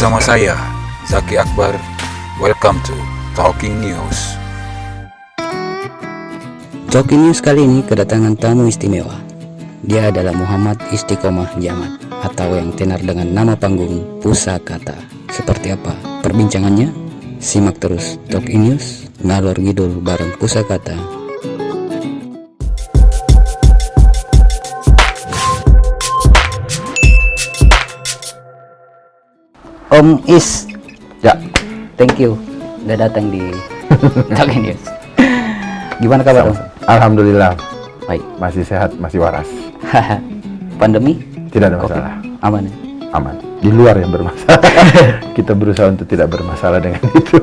bersama saya, Zaki Akbar. Welcome to Talking News. Talking News kali ini kedatangan tamu istimewa. Dia adalah Muhammad Istiqomah Jamat, atau yang tenar dengan nama panggung Pusakata. Seperti apa perbincangannya? Simak terus Talking News, ngalor ngidul bareng Pusakata. Om Is, Ya, thank you udah datang di Talking News. Gimana kabar Om? alhamdulillah Baik. masih sehat, masih waras. Pandemi Tidak ada masalah. aman ya? Aman. Di luar yang bermasalah. Kita berusaha untuk tidak bermasalah dengan itu.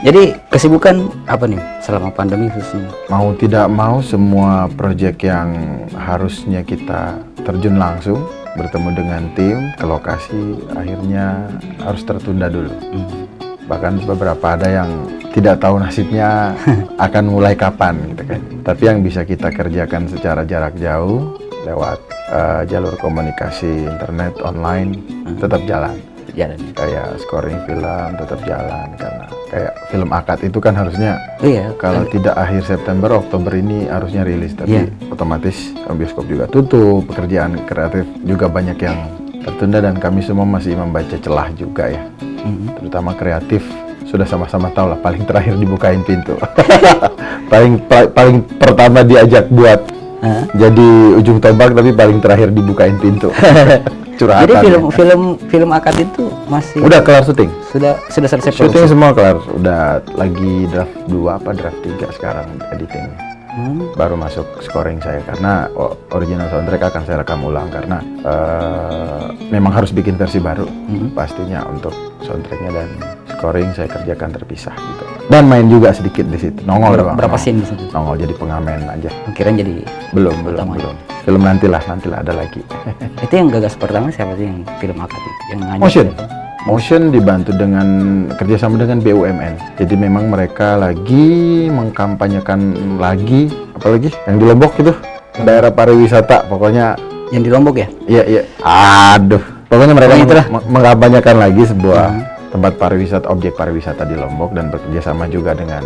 Jadi kesibukan apa nih selama pandemi khususnya? Mau tidak mau semua proyek yang harusnya kita terjun langsung bertemu dengan tim ke lokasi akhirnya harus tertunda dulu. Bahkan beberapa ada yang tidak tahu nasibnya akan mulai kapan gitu kan. Tapi yang bisa kita kerjakan secara jarak jauh lewat jalur komunikasi internet online tetap jalan. Jalan. Kayak scoring film tetap jalan, karena kayak film akad itu kan harusnya Iya. kalau tidak akhir September, Oktober ini harusnya rilis, tapi Iya. otomatis bioskop juga tutup, pekerjaan kreatif juga banyak yang tertunda, dan kami semua masih membaca celah juga ya. Terutama kreatif sudah sama-sama tahu lah, paling terakhir dibukain pintu. paling pertama diajak buat jadi ujung tombak, tapi paling terakhir dibukain pintu. Curhatan. Jadi ya. film akad itu masih Udah kelar syuting. sudah selesai Syuting produksi? semua kelar, udah lagi draft 2 apa draft 3 sekarang editing. Baru masuk scoring saya, karena original soundtrack akan saya rekam ulang, karena memang harus bikin versi baru pastinya untuk soundtracknya, dan scoring saya kerjakan terpisah gitu. Dan main juga sedikit di situ, nongol doang. Berapa nongol. scene di situ? Nongol jadi pengamen aja. Kirain jadi Belum. Utamanya. Film nantilah ada lagi. itu yang gagas pertama siapa sih yang film akad itu? Yang ngajak Motion. siapa? Motion dibantu dengan kerjasama dengan BUMN. Jadi memang mereka lagi mengkampanyekan lagi, apalagi yang di Lombok itu, daerah pariwisata. Pokoknya Yang di Lombok ya? iya. Aduh. Pokoknya mereka Pokoknya itulah. mengkampanyekan lagi sebuah tempat pariwisata, objek pariwisata di Lombok, dan bekerjasama juga dengan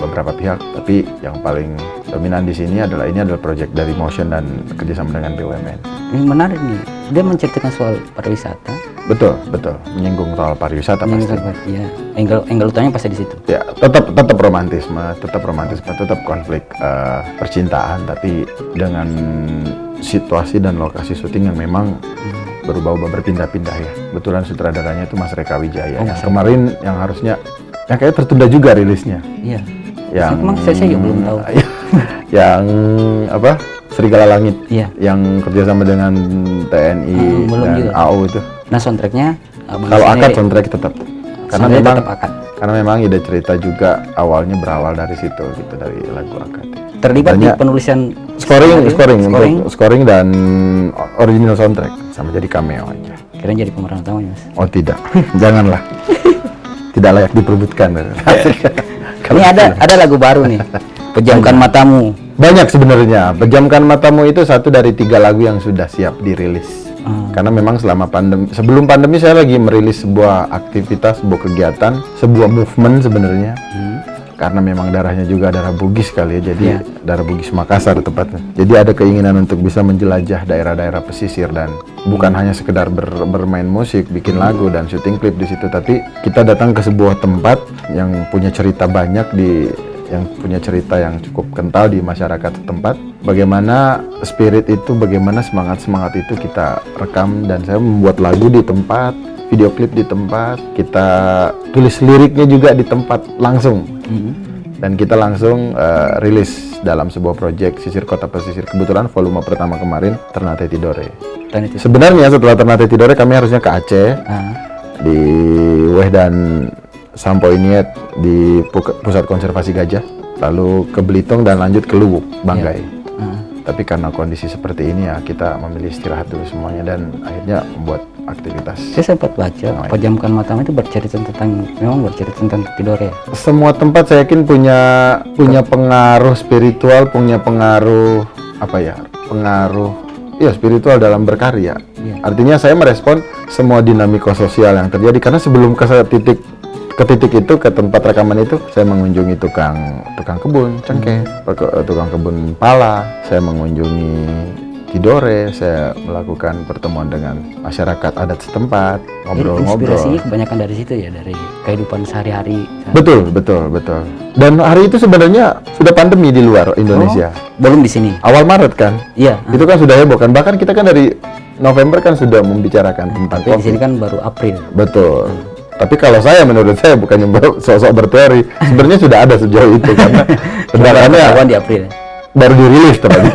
beberapa pihak. Tapi yang paling dominan di sini adalah proyek dari Motion dan kerjasama dengan BUMN. Ini menarik nih. Dia menceritakan soal pariwisata. Betul. Menyinggung soal pariwisata pasti. Ya, angle utamanya pasti di situ. Ya, tetap romantisme, tetap konflik percintaan, tapi dengan situasi dan lokasi syuting yang memang berubah-ubah, berpindah-pindah ya. Kebetulan sutradaranya itu Mas Reka Wijaya. Yang kemarin yang harusnya yang kayak tertunda juga rilisnya. Iya. Yang Emang saya juga belum tahu. yang apa? Serigala Langit. Iya. Yang kerjasama dengan TNI belum dan juga. AU itu. Nah, soundtracknya Kalau akad soundtrack tetap. Karena soundtrack memang tetap akad. Karena memang ide cerita juga awalnya berawal dari situ gitu, dari lagu akad. Terlibat di Banyak penulisan scoring dan original soundtrack, sama jadi cameo aja. Kirain jadi pemeran utamanya, Mas. Oh tidak, janganlah. Tidak layak diperbutkan. Ini ada lagu baru nih. Pejamkan matamu. Banyak sebenarnya. Pejamkan Matamu itu satu dari 3 lagu yang sudah siap dirilis. Karena memang sebelum pandemi saya lagi merilis sebuah aktivitas, sebuah kegiatan, sebuah movement sebenarnya. Karena memang darahnya juga darah Bugis kali ya, jadi darah Bugis Makassar tepatnya. Jadi ada keinginan untuk bisa menjelajah daerah-daerah pesisir, dan bukan hanya sekedar bermain musik, bikin lagu dan syuting klip di situ, tapi kita datang ke sebuah tempat yang punya cerita banyak yang punya cerita yang cukup kental di masyarakat setempat. Bagaimana spirit itu, bagaimana semangat itu kita rekam, dan saya membuat lagu di tempat, video klip di tempat, kita tulis liriknya juga di tempat langsung. Dan kita langsung rilis dalam sebuah proyek Sisir Kota Pesisir. Kebetulan volume pertama kemarin Ternate Tidore. Sebenarnya setelah Ternate Tidore kami harusnya ke Aceh, di Wehdan Sampoiniet di Pusat Konservasi Gajah, lalu ke Belitung dan lanjut ke Luwuk, Banggai. Tapi karena kondisi seperti ini ya, kita memilih istirahat dulu semuanya, dan akhirnya membuat aktivitas. Saya sempat baca Pejamkan Matamu itu bercerita tentang Tidore ya? Semua tempat saya yakin punya pengaruh spiritual, punya pengaruh pengaruh Iya, spiritual dalam berkarya. Iya. Artinya saya merespon semua dinamika sosial yang terjadi, karena sebelum ke titik itu, ke tempat rekaman itu, saya mengunjungi tukang kebun cengkeh, tukang kebun pala, saya mengunjungi Tidore, saya melakukan pertemuan dengan masyarakat adat setempat, ngobrol-ngobrol. Inspirasinya kebanyakan dari situ ya, dari kehidupan sehari-hari. Betul. Dan hari itu sebenarnya sudah pandemi di luar Indonesia. Belum di sini. Awal Maret kan? Iya. Itu kan sudah heboh kan? Bahkan kita kan dari November kan sudah membicarakan tentang Tapi di sini COVID. kan baru April. Betul. Tapi kalau menurut saya bukannya sosok berteori, sebenarnya sudah ada sejauh itu, karena Ketahuan sebenarnya di April. baru dirilis tepatnya.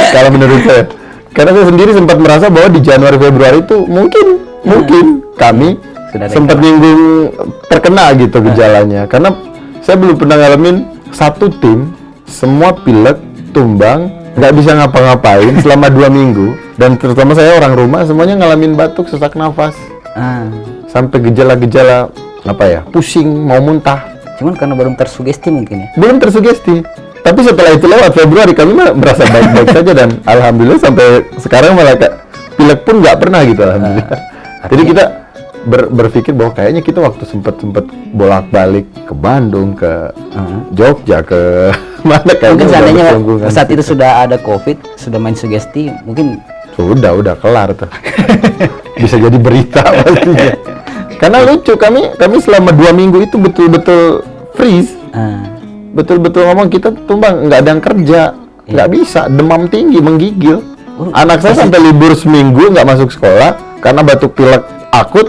Kalau menurut saya, karena saya sendiri sempat merasa bahwa di Januari Februari itu mungkin kami Sudah ada sempat nyinggung terkena gitu gejalanya, karena saya belum pernah ngalamin satu tim semua pilek, tumbang, nggak bisa ngapa-ngapain selama 2 minggu, dan terutama saya orang rumah semuanya ngalamin batuk, sesak nafas, sampai gejala-gejala pusing, mau muntah. Cuman karena belum tersugesti mungkin ya. Belum tersugesti. Tapi setelah itu lewat Februari, kami merasa baik-baik saja, dan alhamdulillah sampai sekarang malah pilek pun nggak pernah gitu, alhamdulillah. Jadi kita berpikir bahwa kayaknya kita waktu sempat bolak-balik ke Bandung, ke Jogja, ke mana kayaknya Mungkin seandainya berkelungkungan. saat itu sudah ada COVID, sudah main sugesti, mungkin udah kelar tuh. Bisa jadi berita pastinya. Karena lucu, kami selama 2 minggu itu betul-betul freeze. Betul-betul ngomong, kita tumbang, nggak ada yang kerja, nggak bisa, demam tinggi, menggigil. Anak saya sampai libur seminggu nggak masuk sekolah karena batuk pilek akut.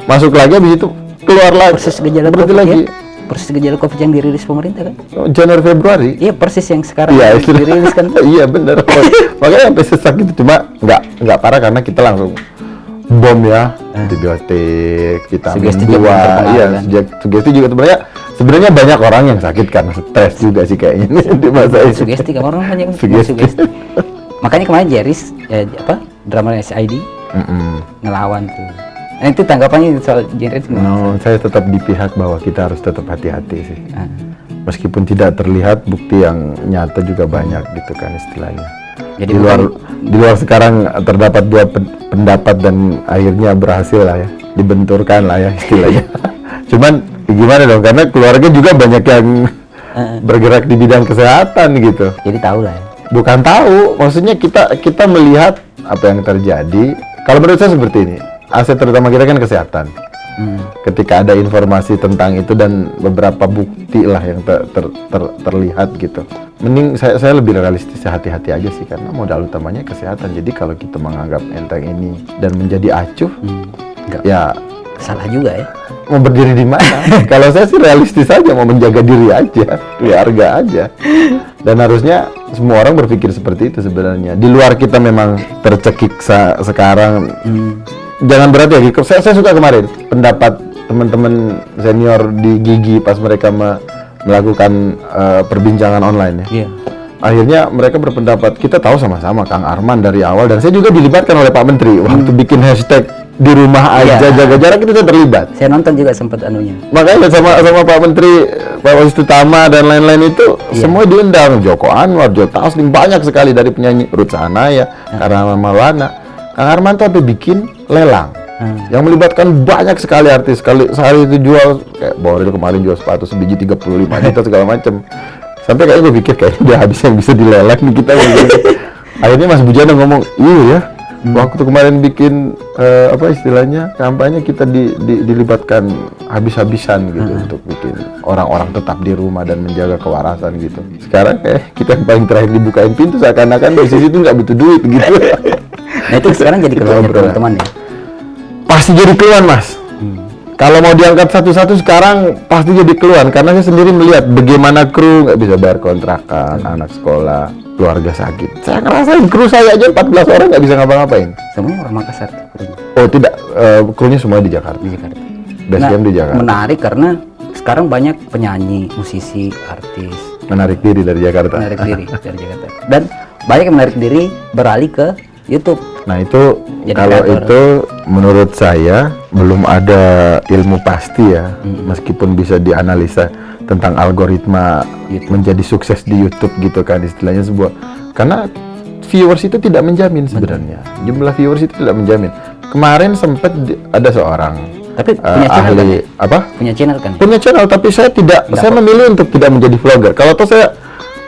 Masuk lagi, habis itu keluar lagi. persis gejala berarti COVID lagi. ya? Persis gejala COVID yang dirilis pemerintah kan? Januari Februari. Iya, persis yang sekarang Iya, dirilis kan. Iya benar. Makanya sampai sesak itu, cuma nggak parah karena kita langsung bom ya, antibiotik, vitamin Sugesti juga B2. berpengaruh, Iya, kan? sugesti juga sebenarnya banyak orang yang sakit karena stres juga sih kayaknya nih di masa ini. Sugesti kan orang banyak Sugesti. sugesti. Makanya kemarin Jeris drama SID ngelawan tuh. Nah, itu tanggapannya soal Jeris gimana? No, saya tetap di pihak bahwa kita harus tetap hati-hati sih. Meskipun tidak terlihat, bukti yang nyata juga banyak gitu kan istilahnya. Jadi di luar sekarang terdapat 2 pendapat dan akhirnya berhasil lah ya, dibenturkan lah ya istilahnya. Cuman gimana dong, karena keluarga juga banyak yang bergerak di bidang kesehatan gitu. Jadi tahu lah ya. Bukan tahu, maksudnya kita melihat apa yang terjadi. Kalau menurut saya seperti ini, aset terutama kita kan kesehatan. Ketika ada informasi tentang itu dan beberapa bukti lah yang terlihat gitu, mending saya lebih realistis, hati-hati aja sih, karena modal utamanya kesehatan. Jadi kalau kita menganggap enteng ini dan menjadi acuh, ya salah juga ya. mau berdiri di mana? Kalau saya sih realistis aja, mau menjaga diri aja, keluarga aja. Dan harusnya semua orang berpikir seperti itu sebenarnya. Di luar kita memang tercekik sekarang. Jangan berarti ya, saya suka kemarin pendapat teman-teman senior di Gigi pas mereka melakukan perbincangan online ya. Iya. Akhirnya mereka berpendapat, kita tahu sama-sama Kang Arman dari awal, dan saya juga dilibatkan oleh Pak Menteri waktu bikin hashtag di rumah aja jaga jarak, itu saya terlibat. Saya nonton juga sempat anunya. Makanya sama Pak Menteri, Pak Wisnu-Tama dan lain-lain itu semua diundang. Joko Anwar, Joe Taslim, banyak sekali dari penyanyi, Ruth Sahanaya, Karama Maulana. Kang Arman tuh sampai bikin lelang yang melibatkan banyak sekali artis. Sehari itu jual, kayak Boril kemarin jual sepatu sebiji 35 juta segala macam. Sampai kayak gue pikir kayaknya udah habis yang bisa dilelang nih kita. Akhirnya Mas Bujana ngomong, iya ya, waktu kemarin bikin apa istilahnya kampanye, kita dilibatkan habis-habisan gitu untuk bikin orang-orang tetap di rumah dan menjaga kewarasan gitu. Sekarang kayak kita yang paling terakhir dibukain pintu, seakan-akan dari sisi itu nggak butuh duit gitu. Nah itu sekarang jadi keluarnya teman-teman ya. Pasti jadi keluhan Mas. Kalau mau diangkat satu-satu sekarang pasti jadi keluhan, karena saya sendiri melihat bagaimana kru nggak bisa bayar kontrakan, anak sekolah, keluarga sakit. Saya ngerasain kru saya aja 14 orang nggak bisa ngapa-ngapain. Semuanya orang Makassar krunya. Oh tidak, krunya semua di Jakarta. Di Jakarta. Basecamp di Jakarta. Menarik karena sekarang banyak penyanyi, musisi, artis Menarik diri dari Jakarta. menarik diri dari Jakarta. Dan banyak yang menarik diri beralih ke YouTube. Nah itu Jadi kalau kreator. itu menurut saya belum ada ilmu pasti ya, meskipun bisa dianalisa tentang algoritma menjadi sukses di YouTube gitu kan istilahnya sebuah, karena viewers itu tidak menjamin sebenarnya. Jumlah viewers itu tidak menjamin. Kemarin sempat ada seorang Tapi punya channel kan? ahli apa? Punya channel kan? Punya channel, tapi saya tidak. Saya memilih untuk tidak menjadi vlogger. Kalau toh saya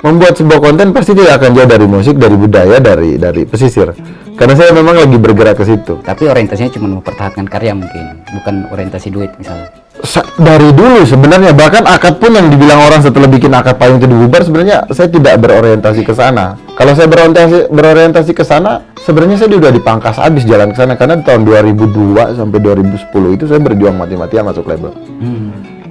membuat sebuah konten pasti tidak akan jauh dari musik, dari budaya, dari pesisir. Karena saya memang lagi bergerak ke situ. Tapi orientasinya cuma mempertahankan karya mungkin, bukan orientasi duit misalnya. Dari dulu sebenarnya, bahkan akad pun yang dibilang orang setelah bikin akad payung itu dibubar, sebenarnya saya tidak berorientasi ke sana. Kalau saya berorientasi ke sana, sebenarnya saya sudah dipangkas habis jalan ke sana, karena di tahun 2002 sampai 2010 itu saya berjuang mati-matian masuk label.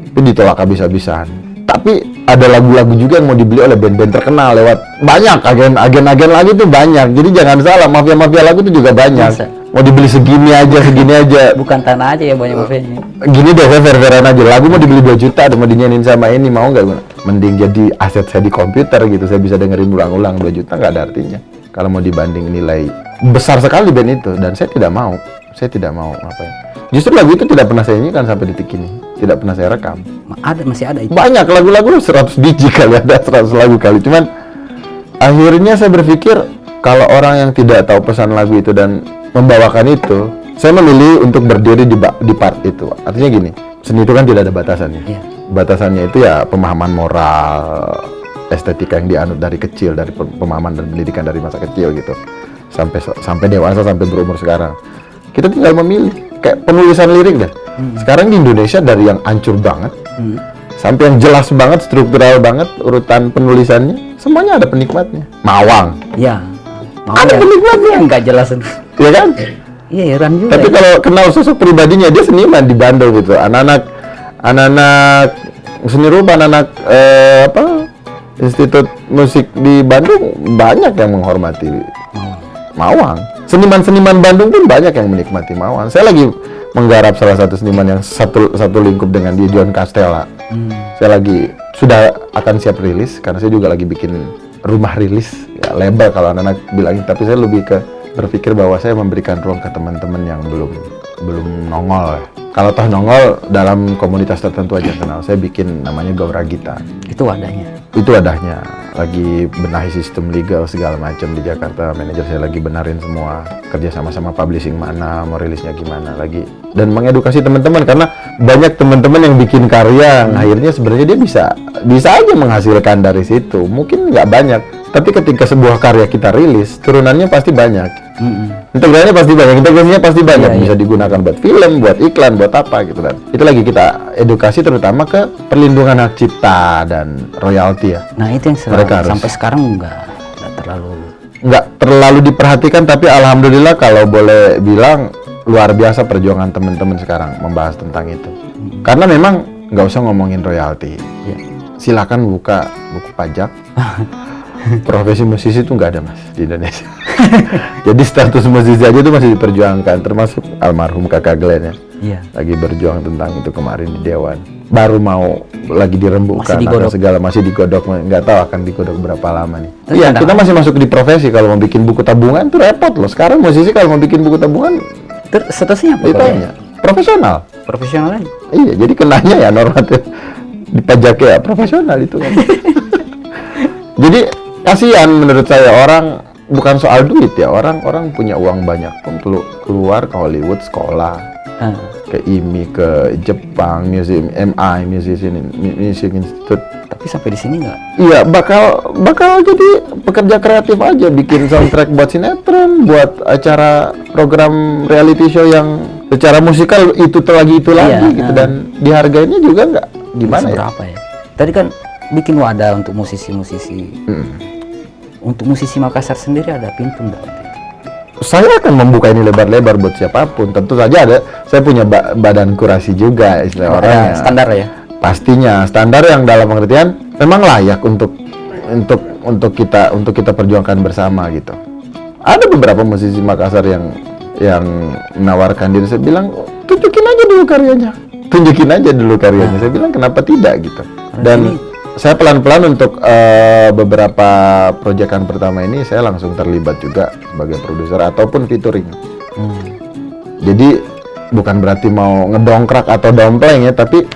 Itu ditolak habis-habisan. Tapi ada lagu-lagu juga yang mau dibeli oleh band-band terkenal lewat banyak agen-agen lagi tuh banyak. Jadi jangan salah, mafia-mafia lagu tuh juga banyak. Masa? Mau dibeli segini aja. Bukan tanah aja ya banyak mafianya. Gini deh, saya fair-fairan aja. Lagu mau dibeli 2 juta, ada mau dinyanyiin sama ini, mau nggak? Mending jadi aset saya di komputer gitu. Saya bisa dengerin ulang-ulang. 2 juta nggak ada artinya. Kalau mau dibanding nilai besar sekali band itu, dan saya tidak mau. Saya tidak mau ngapain. Justru lagu itu tidak pernah saya nyanyikan sampai detik ini. Tidak pernah saya rekam. Masih ada itu. Banyak lagu-lagu 100 biji kali, ada 100 lagu kali. Cuman akhirnya saya berpikir kalau orang yang tidak tahu pesan lagu itu dan membawakan itu, saya memilih untuk berdiri di part itu. Artinya gini, seni itu kan tidak ada batasannya. Iya. Batasannya itu ya pemahaman moral, estetika yang dianut dari kecil, dari pemahaman dan pendidikan dari masa kecil gitu. Sampai dewasa, sampai berumur sekarang. Kita tinggal memilih. Kayak penulisan lirik dah. Sekarang di Indonesia dari yang hancur banget sampai yang jelas banget, struktural banget urutan penulisannya, semuanya ada penikmatnya. Mawang. Ya. Ada penikmatnya. Nggak jelas. Iya kan? Iya, heran juga. Tapi kalau kenal sosok pribadinya, dia seniman di Bandung gitu. Anak-anak seni rupa, anak Institut Musik di Bandung banyak yang menghormati Mawang. Seniman-seniman Bandung pun banyak yang menikmati Mawang. Saya lagi menggarap salah satu seniman yang satu lingkup dengan dia, John Castella. Saya lagi sudah akan siap rilis karena saya juga lagi bikin rumah rilis, ya label kalau anak-anak bilangin. Tapi saya lebih ke berpikir bahwa saya memberikan ruang ke teman-teman yang belum nongol. Kalau toh nongol dalam komunitas tertentu aja kenal. Saya bikin namanya Gaura Gita. Itu wadahnya. Itu wadahnya. Lagi benahi sistem legal segala macam di Jakarta. Manajer saya lagi benarin semua. Kerja sama-sama publishing mana, mau rilisnya gimana lagi. Dan mengedukasi teman-teman karena banyak teman-teman yang bikin karya yang akhirnya sebenarnya dia bisa aja menghasilkan dari situ. Mungkin nggak banyak, tapi ketika sebuah karya kita rilis, turunannya pasti banyak. Integrasinya pasti banyak, bisa digunakan buat film, buat iklan, buat apa gitu kan. Itu lagi kita edukasi terutama ke perlindungan hak cipta dan royalti ya. Nah itu yang sampai sekarang nggak terlalu diperhatikan, tapi alhamdulillah kalau boleh bilang luar biasa perjuangan teman-teman sekarang membahas tentang itu. Karena memang nggak usah ngomongin royalti. Silakan buka buku pajak. Profesi musisi itu nggak ada mas di Indonesia. Jadi status musisi aja itu masih diperjuangkan, termasuk almarhum kakak Glenn ya. Iya. Lagi berjuang tentang itu kemarin di Dewan. Baru mau lagi dirembukan atau segala, masih digodok, nggak tahu akan digodok berapa lama nih. Iya, kita masih masuk di profesi. Kalau mau bikin buku tabungan tuh repot loh. Sekarang musisi kalau mau bikin buku tabungan, statusnya apa? Ditanya profesional. Profesional aja. Iya, jadi kenanya ya normatif dipajak ya profesional itu kan. Jadi kasihan menurut saya, orang bukan soal duit ya, orang punya uang banyak pun perlu keluar ke Hollywood sekolah, ke IMI, ke Jepang, Music Institute. Tapi sampai di sini nggak? Iya, bakal jadi pekerja kreatif aja, bikin soundtrack buat sinetron, buat acara program reality show yang secara musikal itu lagi gitu, dan dihargainya juga nggak gimana ya? Berapa ya? Tadi kan bikin wadah untuk musisi-musisi. Untuk musisi Makassar sendiri ada pintu nggak? Saya akan membuka ini lebar-lebar buat siapapun. Tentu saja saya punya badan kurasi juga istilah orangnya. Standar ya? Pastinya standar yang dalam pengertian memang layak untuk kita perjuangkan bersama gitu. Ada beberapa musisi Makassar yang menawarkan diri. Saya bilang tunjukin aja dulu karyanya. Saya bilang kenapa tidak gitu. Dan saya pelan-pelan untuk beberapa proyekan pertama ini saya langsung terlibat juga sebagai produser ataupun featuring. Jadi bukan berarti mau ngedongkrak atau dompleng ya, tapi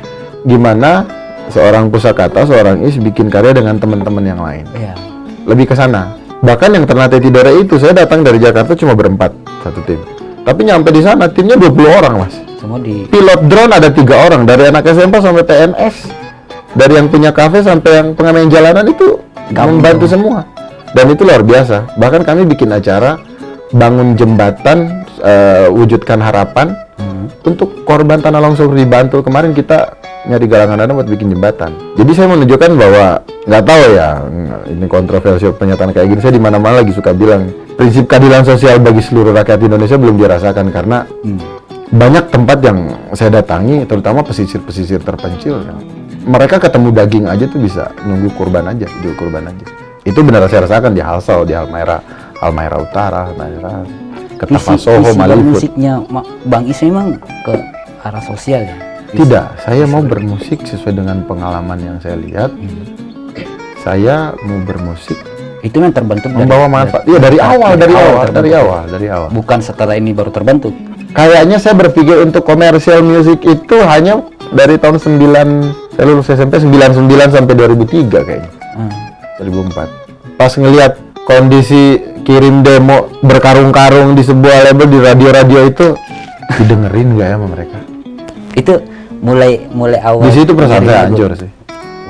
gimana seorang Pusakata, seorang Is bikin karya dengan teman-teman yang lain. Lebih ke sana. Bahkan yang Ternate Tidore itu, saya datang dari Jakarta cuma berempat satu tim. Tapi nyampe di sana timnya 20 orang, Mas. Semua di Pilot drone ada 3 orang, dari anak SMP sampai TNS, dari yang punya kafe sampai yang pengamen jalanan itu membantu semua. Dan itu luar biasa. Bahkan kami bikin acara bangun jembatan, wujudkan harapan untuk korban tanah longsor di Bantul. Kemarin kita nyari galangan dana buat bikin jembatan. Jadi saya menunjukkan bahwa, nggak tahu ya, ini kontroversial pernyataan kayak gini. Saya di mana-mana lagi suka bilang prinsip keadilan sosial bagi seluruh rakyat Indonesia belum dirasakan, karena banyak tempat yang saya datangi, terutama pesisir-pesisir terpencil, yang mereka ketemu daging aja tuh bisa nunggu kurban aja, jual kurban aja. Itu benar saya rasakan di Halsau, di Halmahera Utara, Halmahera, Ketapang Soho, Malifut. Musiknya Bang Is memang ke arah sosial ya? Tidak, saya mau bermusik sesuai dengan pengalaman yang saya lihat. Saya mau bermusik Itu yang terbentuk membawa manfaat. Iya, dari awal. Bukan setelah ini baru terbentuk. Kayaknya saya berpikir untuk komersial music itu hanya dari tahun 9, saya lulus SMP 99 sampai 2003 kayaknya. 2004. Pas ngelihat kondisi kirim demo berkarung-karung di sebuah label di radio-radio itu, didengerin nggak ya sama mereka? Itu mulai awal. Di situ perasaan saya hancur sih.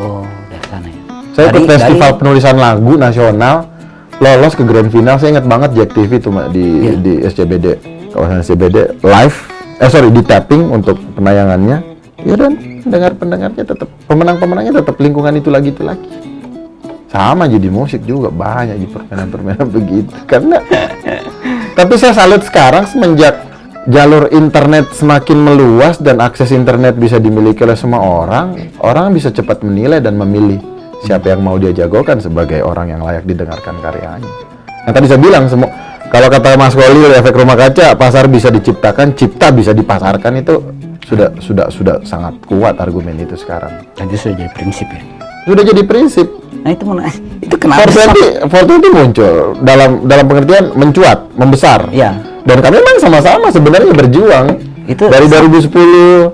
Oh, dari sana ya. Saya ikut festival penulisan lagu nasional, lolos ke grand final. Saya ingat banget Jack TV itu di SCBD, kawasan SCBD live. Di tapping untuk penayangannya. Ya, dan pendengarnya tetap, pemenangnya tetap lingkungan itu lagi. Sama jadi musik juga banyak di permainan begitu. Karena tapi saya salut sekarang semenjak jalur internet semakin meluas dan akses internet bisa dimiliki oleh semua orang bisa cepat menilai dan memilih siapa yang mau dia jagokan sebagai orang yang layak didengarkan karyanya. Yang tadi saya bilang, kalau kata Mas Koli, efek rumah kaca, pasar bisa diciptakan, cipta bisa dipasarkan, itu sudah sangat kuat argumen itu sekarang. Jadi sudah jadi prinsip ya. Sudah jadi prinsip. Nah itu kenapa? 420 muncul dalam pengertian mencuat, membesar. Ya. Dan kami memang sama-sama sebenarnya berjuang. Itu dari 2010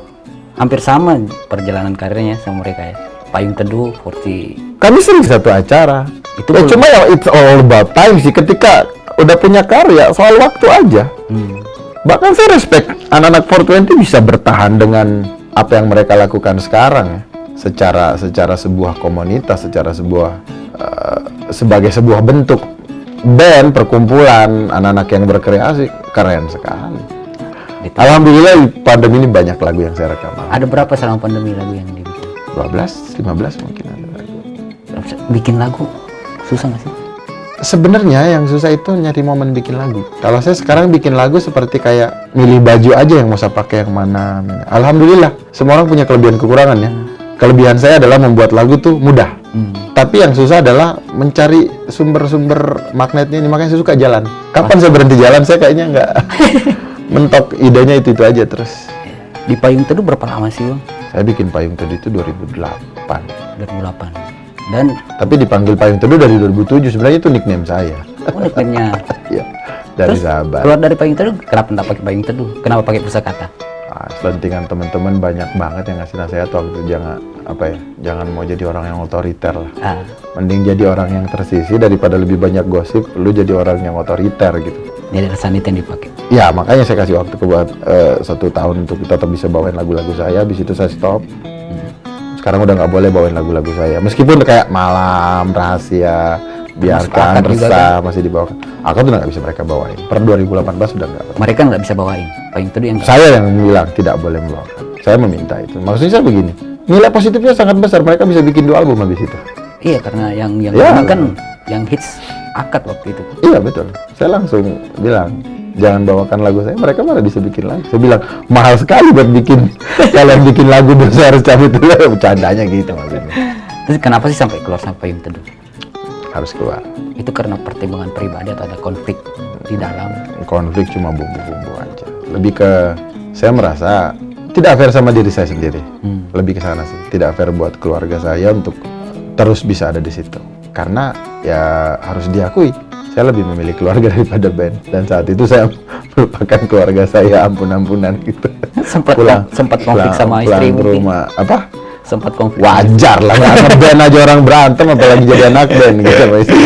hampir sama perjalanan karirnya sama mereka ya. Payung Teduh, 40. Kami sering satu acara. Itu cuma ya it's all about time sih. Ketika udah punya karya, soal waktu aja. Bahkan saya respect anak-anak 420 bisa bertahan dengan apa yang mereka lakukan sekarang ya. Secara sebuah komunitas, sebagai sebuah bentuk band, perkumpulan anak-anak yang berkreasi, keren sekali. Alhamdulillah pandemi ini banyak lagu yang saya rekam. Ada berapa selama pandemi lagu yang dibikin? 12, 15 mungkin ada lagu. Bikin lagu susah nggak sih? Sebenarnya yang susah itu nyari momen bikin lagu. Kalau saya sekarang bikin lagu seperti kayak milih baju aja yang mau saya pakai yang mana. Alhamdulillah, semua orang punya kelebihan kekurangan ya. Kelebihan saya adalah membuat lagu tuh mudah. Tapi yang susah adalah mencari sumber-sumber magnetnya ini. Makanya saya suka jalan. Kapan saya berhenti jalan, saya kayaknya nggak mentok idenya itu aja terus. Di Payung Teduh berapa lama sih, Bang? Saya bikin Payung Teduh itu 2008. Dan tapi dipanggil Payung Teduh dari 2007. Sebenarnya itu nickname saya. Oh, nickname-nya. Iya. Dari terus, sahabat. Keluar dari Payung Teduh, kenapa enggak pakai Payung Teduh? Kenapa pakai Pusakata? Selentingan teman-teman banyak banget yang ngasih nasihat waktu itu, jangan mau jadi orang yang otoriter lah. Mending jadi orang yang tersisi daripada lebih banyak gosip, lu jadi orang yang otoriter gitu. Jadi rasa itu yang dipakai. Ya, makanya saya kasih waktu buat 1 tahun untuk tetap bisa bawain lagu-lagu saya. Habis itu saya stop. Sekarang udah nggak boleh bawain lagu-lagu saya. Meskipun kayak Malam, Rahasia, Biarkan, Resah masih dibawakan. Aku tuh nggak bisa mereka bawain. Per 2018 sudah nggak. Mereka nggak bisa bawain. Payung Teduh yang saya yang bilang tidak boleh membawakan. Saya meminta itu. Maksudnya saya begini. Nilai positifnya sangat besar. Mereka bisa bikin 2 album habis itu. Iya, karena yang kan yang hits akad waktu itu. Iya betul. Saya langsung bilang jangan bawakan lagu saya. Mereka malah bisa bikin lagu. Saya bilang mahal sekali buat bikin. Kalian bikin lagu saya harus cabut dulu. Bercandanya gitu maksudnya. Terus kenapa sih sampai keluar sampai Payung Teduh? Harus keluar. Itu karena pertimbangan pribadi atau ada konflik di dalam? Konflik cuma bumbu-bumbu aja. Lebih ke saya merasa tidak fair sama diri saya sendiri. Lebih ke sana sih. Tidak fair buat keluarga saya untuk terus bisa ada di situ. Karena ya harus diakui, saya lebih memilih keluarga daripada band. Dan saat itu saya melupakan keluarga saya ampun-ampunan gitu. Sempat konflik sama istri mungkin. Rumah apa? Sempat konflik. Wajar lah, nggak ngeband aja orang berantem, apalagi jadi anak band gitu sama istri.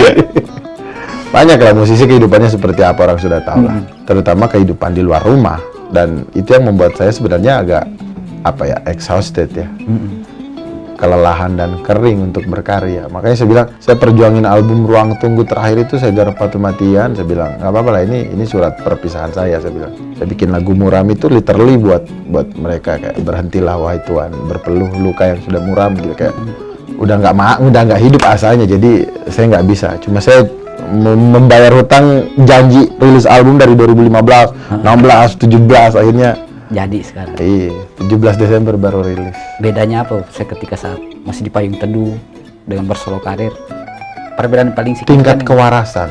banyak lah musisi kehidupannya seperti apa orang sudah tahu lah. Terutama kehidupan di luar rumah, dan itu yang membuat saya sebenarnya agak exhausted ya. Kelelahan dan kering untuk berkarya. Makanya saya bilang, saya perjuangin album Ruang Tunggu terakhir itu saya garap mati-matian. Saya bilang nggak apa-apa lah, ini surat perpisahan saya bilang. Saya bikin lagu muram itu literally buat mereka, kayak berhentilah wahai Tuhan, berpeluh luka yang sudah muram gitu, kayak udah nggak hidup asalnya. Jadi saya nggak bisa, cuma saya membayar hutang janji rilis album dari 2015, 16, 17, akhirnya Jadi sekarang. iya 17 Desember baru rilis. Bedanya apa ketika saat masih di payung teduh dengan bersolo karir? Perbedaan paling signifikan Tingkat kewarasan.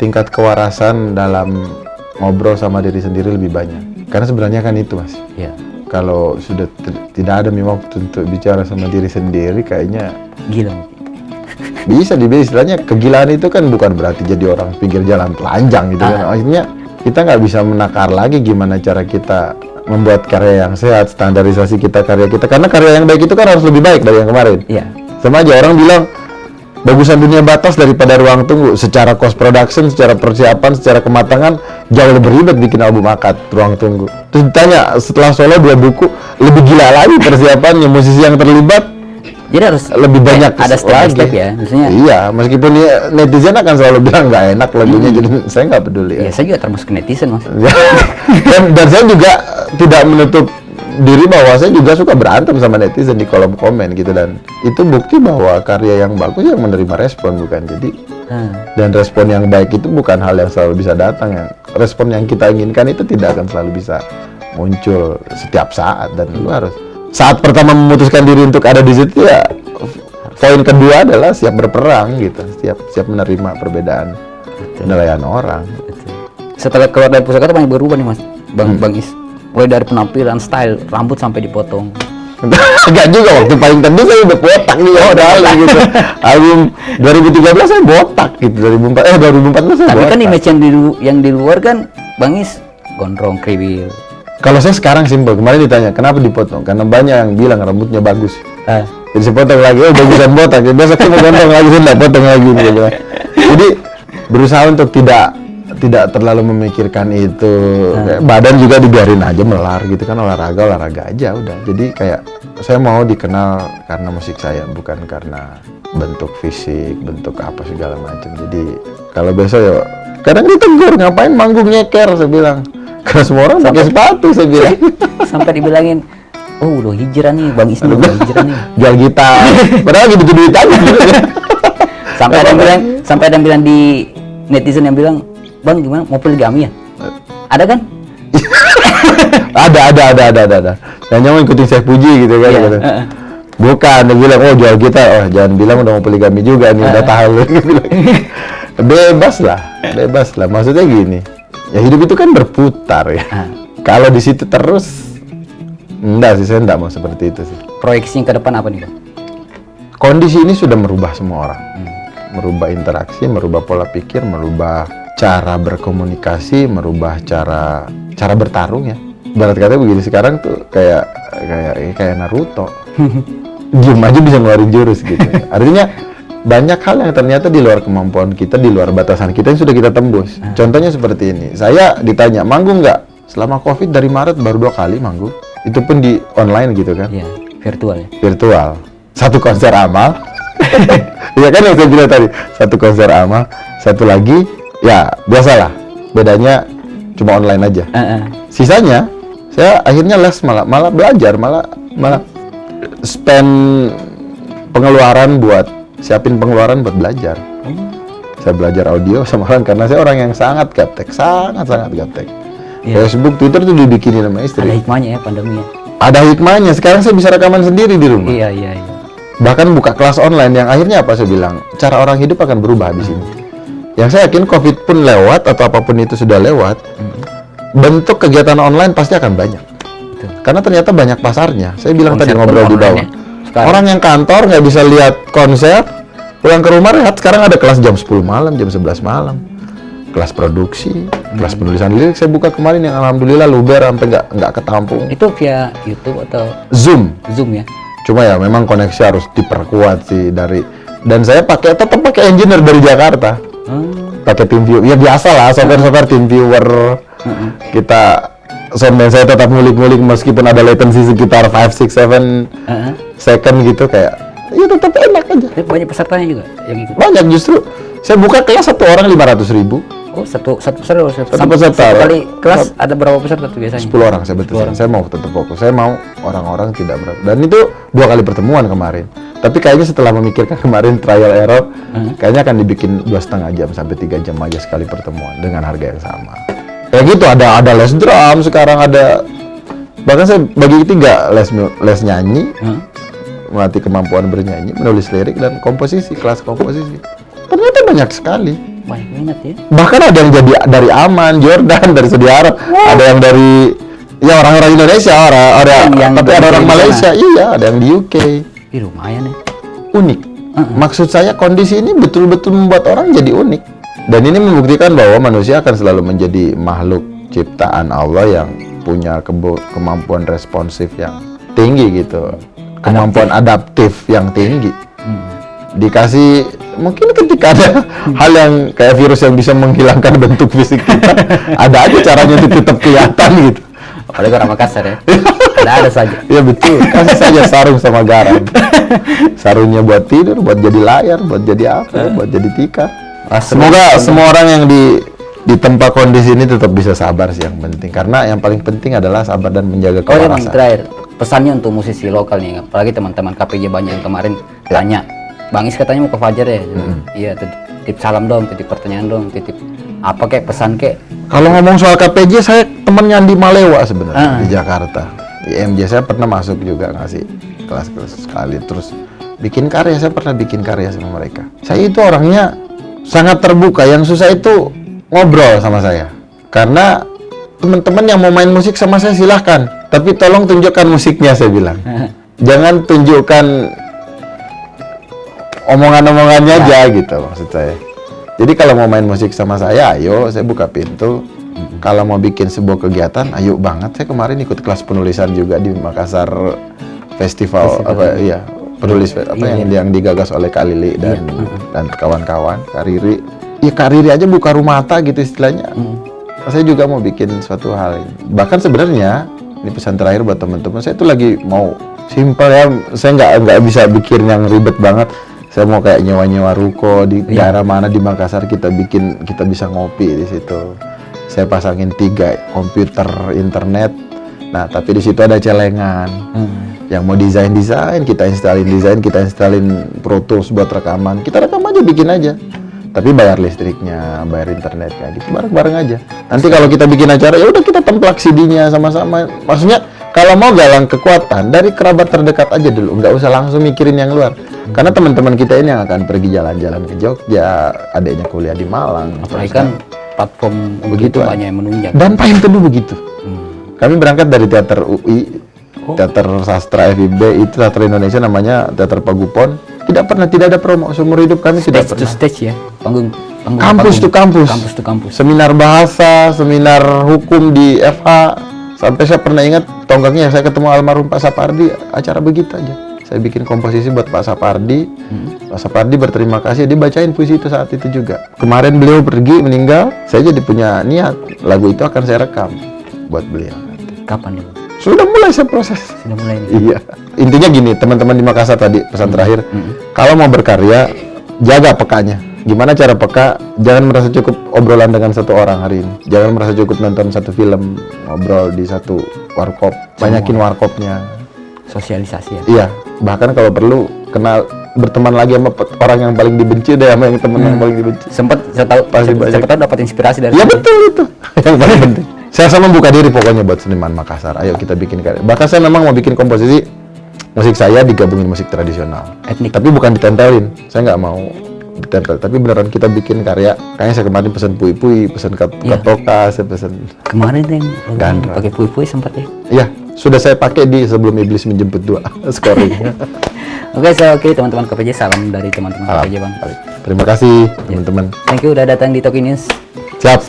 Tingkat kewarasan dalam ngobrol sama diri sendiri lebih banyak. Karena sebenarnya kan itu, Mas. ya, Kalau sudah tidak ada waktu untuk bicara sama diri sendiri, kayaknya gila. bisa dibilang istilahnya kegilaan itu kan bukan berarti jadi orang pinggir jalan telanjang gitu kan. Akhirnya kita nggak bisa menakar lagi gimana cara kita membuat karya yang sehat, standarisasi karya kita, karena karya yang baik itu kan harus lebih baik dari yang kemarin. Iya. Sama aja orang bilang bagusan Dunia Batas daripada Ruang Tunggu, secara cost production, secara persiapan, secara kematangan jauh lebih ribet bikin album akad Ruang Tunggu. Terus ditanya setelah solo 2 buku, lebih gila lagi persiapannya, musisi yang terlibat Jadi harus lebih banyak ada step by lagi. step ya, maksudnya. Iya, meskipun netizen akan selalu bilang nggak enak lagunya, jadi saya nggak peduli Ya, ya. saya juga termasuk netizen, Mas. dan saya juga tidak menutup diri bahwa saya juga suka berantem sama netizen di kolom komen gitu, dan itu bukti bahwa karya yang bagus yang menerima respon, bukan jadi. Dan respon yang baik itu bukan hal yang selalu bisa datang, yang respon yang kita inginkan itu tidak akan selalu bisa muncul setiap saat, dan lu harus saat pertama memutuskan diri untuk ada di situ ya, poin kedua adalah siap berperang gitu, siap menerima perbedaan penilaian orang. Setelah keluar dari Pusaka banyak berubah nih, Mas. Bang Is. Mulai dari penampilan, style, rambut sampai dipotong. Enggak juga, waktu paling tentu saya udah botak nih gitu. Album 2013 saya botak gitu, 2014 saya Tapi botak. kan image yang di luar kan Bang Is gondrong, kriwil. Kalau saya sekarang simpel, kemarin ditanya kenapa dipotong, karena banyak yang bilang rambutnya bagus. Jadi saya potong lagi, bagusan botak. Besok saya mau potong lagi, saya nggak potong lagi gitu. Jadi berusaha untuk tidak terlalu memikirkan itu. Kayak badan juga dibiarin aja melar gitu kan, olahraga aja udah. Jadi kayak saya mau dikenal karena musik saya, bukan karena bentuk fisik, bentuk apa segala macam. Jadi kalau besok ya kadang ditegur, ngapain manggung nyeker, saya bilang. Karena semua orang pakai sepatu, saya bilang. Sampai dibilangin, oh udah hijrah nih Bang Is, udah hijrah nih. Jual gitar, padahal gitu duit aja gitu. Sampai ada yang bilang di netizen yang bilang, Bang gimana mau poligami ya? Ada kan? ada. Hanya mau ikutin saya puji gitu kan. Iya, Gitu. Bukan, dia bilang, oh jual gitar, oh jangan bilang udah mau poligami juga nih, udah tahu. Bebas lah. Maksudnya gini, ya hidup itu kan berputar ya. Kalau di situ terus, enggak sih, saya enggak mau seperti itu sih. Proyeksinya ke depan apa nih, Bang? Kondisi ini sudah merubah semua orang. Merubah interaksi, merubah pola pikir, merubah cara berkomunikasi, merubah cara bertarung ya. Ibarat kata begini, sekarang tuh kayak Naruto. Diem aja bisa ngeluarin jurus gitu. Artinya banyak hal yang ternyata di luar kemampuan kita, di luar batasan kita yang sudah kita tembus. Contohnya seperti ini. Saya ditanya, manggung nggak? Selama COVID dari Maret baru 2 kali manggung. Itu pun di online gitu kan. Iya, virtual ya. Virtual. 1 konser amal. Iya kan yang saya bilang tadi. 1 konser amal. 1 lagi, ya biasalah. Bedanya cuma online aja. Sisanya, saya akhirnya les malah belajar, malah spend siapin pengeluaran buat belajar. Saya belajar audio sama orang, karena saya orang yang sangat gaptek, sangat gaptek. Facebook, Twitter tuh dibikinin sama istri. Ada hikmahnya ya pandemi ya. Ada hikmahnya. Sekarang saya bisa rekaman sendiri di rumah. Iya. Bahkan buka kelas online yang akhirnya apa saya bilang, cara orang hidup akan berubah di sini. Yang saya yakin COVID pun lewat atau apapun itu sudah lewat, bentuk kegiatan online pasti akan banyak. Betul. Karena ternyata banyak pasarnya. Saya bilang Konser tadi ngobrol di online bawah. ya, sekarang. Orang yang kantor nggak bisa lihat konser, pulang ke rumah rehat. Sekarang ada kelas jam 10 malam, jam 11 malam. Kelas produksi, kelas penulisan lirik saya buka kemarin yang alhamdulillah luber sampai nggak ketampung. Itu via YouTube atau Zoom ya? Cuma ya memang koneksi harus diperkuat sih dan saya tetap pakai engineer dari Jakarta. pakai TeamViewer. Ya biasa lah, software TeamViewer. Kita soundman saya tetap ngulik-ngulik meskipun ada latency sekitar 5, 6, 7 second gitu, kayak ya tetap enak aja. Tapi banyak pesertanya juga yang ikut. Banyak justru. Saya buka kelas satu orang 500.000. Oh, satu peserta. Peserta. Satu kali kelas ada berapa peserta tuh biasanya? 10 orang saya batasin. Saya mau tetap fokus. Saya mau orang-orang tidak berapa. Dan itu 2 kali pertemuan kemarin. Tapi kayaknya setelah memikirkan kemarin trial error, kayaknya akan dibikin 2,5 jam sampai 3 jam aja sekali pertemuan dengan harga yang sama. Kayak gitu, ada les drum sekarang, ada bahkan saya bagi 3 les nyanyi, melatih kemampuan bernyanyi, menulis lirik dan komposisi, kelas komposisi. Ternyata banyak sekali. Banyak minat ya. Bahkan ada yang jadi dari Aman, Jordan, dari Saudi Arab, ada yang dari ya orang-orang Indonesia, tapi ada orang Malaysia, iya, ada yang di UK. Ih, lumayan ya. Unik. Maksud saya kondisi ini betul-betul membuat orang jadi unik. Dan ini membuktikan bahwa manusia akan selalu menjadi makhluk ciptaan Allah yang punya kemampuan responsif yang tinggi gitu. Kemampuan adaptif yang tinggi. Dikasih, mungkin ketika ada hal yang kayak virus yang bisa menghilangkan bentuk fisik kita, ada aja caranya untuk tetap kelihatan gitu. Apalagi orang Makassar ya. Ada saja. Ya betul, kasih saja sarung sama garam. Sarungnya buat tidur, buat jadi layar, buat jadi apa, buat jadi tikar. Semoga semua orang yang di tempat kondisi ini tetap bisa sabar sih yang penting. Karena yang paling penting adalah sabar dan menjaga Oh ya, Bang, kewarasan. terakhir pesannya untuk musisi lokal nih, apalagi teman-teman KPJ banyak yang kemarin tanya, Bang Is katanya mau ke Fajar ya? Iya, titip salam dong, titip pertanyaan dong, titip apa kek, pesan kek. Kalau ngomong soal KPJ, saya temennya di Malewa sebenarnya di Jakarta. Di MJ saya pernah masuk juga ngasih kelas-kelas sekali. Terus bikin karya, saya pernah bikin karya sama mereka. Saya itu orangnya sangat terbuka. Yang susah itu ngobrol sama saya. Karena teman-teman yang mau main musik sama saya silahkan. Tapi tolong tunjukkan musiknya, saya bilang. Jangan tunjukkan omongan-omongannya aja gitu maksud saya. Jadi kalau mau main musik sama saya, ayo, saya buka pintu. Kalau mau bikin sebuah kegiatan, ayo banget. Saya kemarin ikut kelas penulisan juga di Makassar Festival. Apa ya, penulis yang digagas oleh Kak Lili dan kawan-kawan, Kak Riri. Ya Kak Riri aja buka rumata gitu istilahnya. Saya juga mau bikin suatu hal. Bahkan sebenarnya ini pesan terakhir buat teman-teman, saya tuh lagi mau simpel ya. Saya nggak bisa bikin yang ribet banget. Saya mau kayak nyewa ruko di daerah mana di Makassar, kita bisa ngopi di situ. Saya pasangin 3 komputer internet. Nah, tapi di situ ada celengan. Yang mau desain, kita instalin Pro Tools buat rekaman. Kita rekam aja, bikin aja. Tapi bayar listriknya, bayar internetnya, gitu bareng-bareng aja. Nanti kalau kita bikin acara, ya udah kita templak CD-nya sama-sama. Maksudnya kalau mau galang kekuatan dari kerabat terdekat aja dulu, nggak usah langsung mikirin yang luar. Karena teman-teman kita ini yang akan pergi jalan-jalan ke Jogja, adiknya kuliah di Malang. Apalagi kan platform begitu banyak yang menunjang. Dan Pahing Teduh begitu. Kami berangkat dari teater UI, teater sastra FIB, itu teater Indonesia namanya Teater Pagupon. Tidak ada promo seumur hidup kami, tidak pernah. Stage ya, panggung kampus to kampus. Seminar bahasa, seminar hukum di FH. Sampai saya pernah ingat tonggaknya, saya ketemu almarhum Pak Sapardi, acara begitu aja. Saya bikin komposisi buat Pak Sapardi. Pak Sapardi berterima kasih, dia bacain puisi itu saat itu juga. Kemarin beliau pergi meninggal, saya jadi punya niat lagu itu akan saya rekam buat beliau. Kapan nih? Sudah mulai saya proses. Sudah mulai nih. Iya. Intinya gini, teman-teman di Makassar tadi pesan terakhir, kalau mau berkarya, jaga pekanya. Gimana cara peka? Jangan merasa cukup obrolan dengan satu orang hari ini. Jangan merasa cukup nonton satu film, ngobrol di satu warkop. Banyakin warkopnya. Sosialisasi ya? Iya. Bahkan kalau perlu, kenal, berteman lagi sama orang yang paling dibenci deh, sama yang teman yang paling dibenci. Saya tahu dapat inspirasi dari ya sana. Betul itu. Yang paling penting. Saya sama membuka diri pokoknya buat seniman Makassar. Ayo kita bikin karya. Bahkan saya memang mau bikin komposisi musik saya digabungin musik tradisional. Etnik. Tapi bukan ditempelin. Saya nggak mau ditempel. Tapi beneran kita bikin karya. Kayaknya saya kemarin pesan pui-pui, pesan katoka, saya pesan. Kemarin yang Gandra. pakai pui-pui sempat ya? Iya, sudah saya pakai di Sebelum Iblis Menjemput 2 scoring. Oke, teman-teman KPJ, salam dari teman-teman KPJ Bang. Terima kasih teman-teman. Thank you udah datang di Talking News. Siap.